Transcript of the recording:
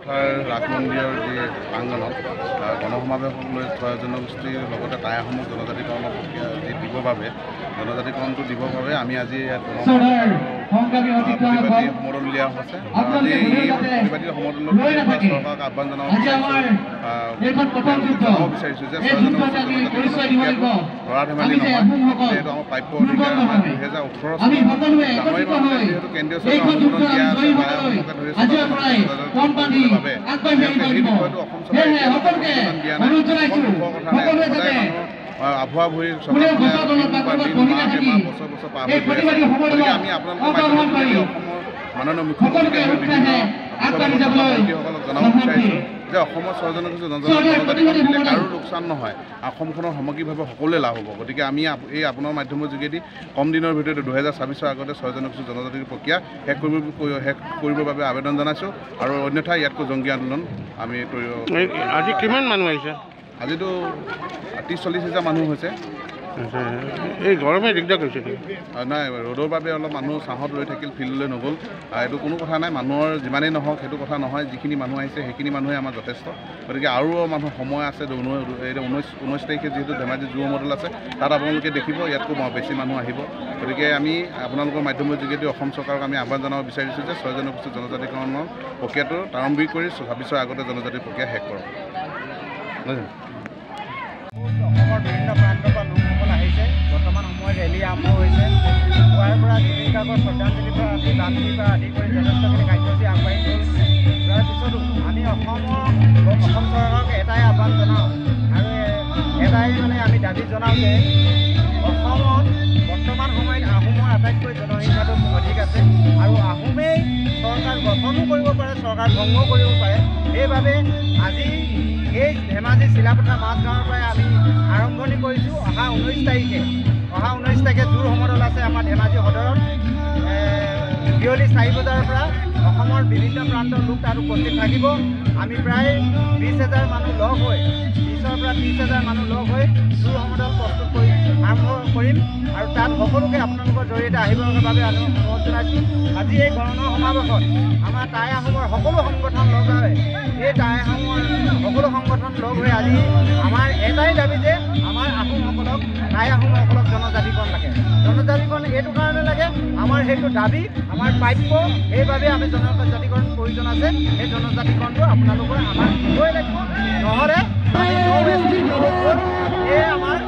কামাখ্যাৰ ৰাস মন্দিৰৰ যি প্ৰাংগণত গণসমাৱেশলৈ ৬ জনগোষ্ঠীৰ লগতে টাই আহোম জনজাতিকৰণৰ প্ৰক্ৰিয়া যি দিবৰ বাবে জনজাতিকৰণটো দিবৰ বাবে আমি আজি ইয়াত প্ৰতিবাদী সমদল উলিওৱা হৈছে। আজি এই প্ৰতিবাদী সমদলক চৰকাৰক আহ্বান জনাব বিচাৰিছোঁ যে ৬ জনগোষ্ঠী ধৰা ধেমালি নহয়। যিহেতু আমাৰ প্ৰাপ্য অধিকাৰ আমাৰ 2018 চনত জানুৱাৰী মাহতে যিহেতু কেন্দ্ৰীয় চৰকাৰে অনুমোদন দিয়া আছে টাই আহোমকে ধৰি বাবে এই বিষয়টো অসম চৰকাৰে অনুমোদন দিয়া নাই। কথা নাই সদায় আভুৱা ভৰি চৰকাৰখনে বছৰ বছৰ পাৰ হৈ গৈ আছে। গতিকে আমি আপোনালোকৰ মাধ্যমত অসমৰ মাননীয় মুখ্যমন্ত্ৰীকে ধৰি বিভিন্ন মন্ত্ৰীসকলক জনাব বিচাৰিছোঁ যে অসমৰ ৬ জনগোষ্ঠী জনজাতিকৰণ দিলে কাৰো লোকচান নহয়, অসমখনৰ সামগ্ৰিকভাৱে সকলোৱে লাভ হ'ব। গতিকে আমি এই আপোনাৰ মাধ্যমৰ যোগেদি কম দিনৰ ভিতৰতে 2026 আগতে 6 জনগোষ্ঠী জনজাতিৰ প্ৰক্ৰিয়া শেষ কৰিবৰ বাবে আবেদন জনাইছোঁ আৰু অন্যথা ইয়াতকৈ জংগী আন্দোলন আমি আজি কিমান মানুহ আহিছে? আজিতো 30-40 হাজাৰ মানুহ হৈছে। এই গৰমে দিগদাৰ কৰিছে নাই, ৰ'দৰ বাবে অলপ মানুহ ছাঁহত ৰৈ থাকিল, ফিল্ডলৈ নগ'ল। এইটো কোনো কথা নাই, মানুহৰ যিমানেই নহওক সেইটো কথা নহয়। যিখিনি মানুহ আহিছে সেইখিনি মানুহে আমাৰ যথেষ্ট। গতিকে আৰু মানুহ সময় আছে। 19 তাৰিখে যিহেতু ধেমাজি যুৱ মডেল আছে, তাত আপোনালোকে দেখিব ইয়াতকৈ বেছি মানুহ আহিব। গতিকে আমি আপোনালোকৰ মাধ্যমৰ যোগেদি অসম চৰকাৰক আমি আহ্বান জনাব বিচাৰিছোঁ যে 6 জনগোষ্ঠী জনজাতিকৰণৰ প্ৰক্ৰিয়াটো প্ৰাৰম্ভিক কৰি 26 আগতে জনজাতিৰ প্ৰক্ৰিয়া শেষ কৰক। অসমৰ বিভিন্ন প্ৰান্তৰ পৰা লোকসকল আহিছে। বৰ্তমান সময়ত ৰেলী আৰম্ভ হৈছে। পুৱাৰ পৰা জুবিন গাৰ্গৰ শ্ৰদ্ধাঞ্জলিৰ পৰা আদি দাননিৰ পৰা আদি কৰি যথেষ্টখিনি কাৰ্যসূচী আগবাঢ়ি গ'ল। যোৱাৰ পিছতো আমি অসম চৰকাৰক এটাই আহ্বান জনাওঁ আৰু এটাই আমি দাবী জনাওঁ যে অসমত বৰ্তমান সময়ত আহোমৰ আটাইতকৈ জনসংখ্যাটো অধিক আছে আৰু আহোমেই চৰকাৰ গঠনো কৰিব পাৰে, চৰকাৰ ভংগ কৰিব পাৰে। সেইবাবে আজি এই ধেমাজি চিলাপথাৰ মাজগাঁৱৰ পৰাই আমি আৰম্ভণি কৰিছোঁ। অহা 19 তাৰিখে জোৰ সমদল আছে আমাৰ ধেমাজি সদৰত। বিয়লি 4 বজাৰ পৰা অসমৰ বিভিন্ন প্ৰান্তৰ লোক তাত উপস্থিত থাকিব। আমি প্ৰায় 20,000 মানুহ লগ হৈ 20ৰ পৰা 30,000 মানুহ লগ হৈ জোৰ সমদল প্ৰস্তুত কৰি আৰম্ভ কৰিম আৰু তাত সকলোকে আপোনালোকৰ জৰিয়তে আহিবৰ বাবে আমি অনুৰোধ জনাইছোঁ। আজি এই গণ সমাৱেশত আমাৰ টাই আহোমৰ সকলো সংগঠন লগ হয়। এই টাই আহোমৰ সকলো সংগঠন লগ হৈ আজি আমাৰ এটাই দাবী যে আমাৰ আহোমসকলক টাই আহোমসকলক জনজাতিকৰণ লাগে। জনজাতিকৰণ এইটো কাৰণে লাগে, আমাৰ সেইটো দাবী, আমাৰ প্ৰাপ্য। সেইবাবে আমি জনজাতিকৰণ প্ৰয়োজন আছে। সেই জনজাতিকৰণটো আপোনালোকৰ আমাৰ দিবই লাগিব, নহ'লে এই আমাৰ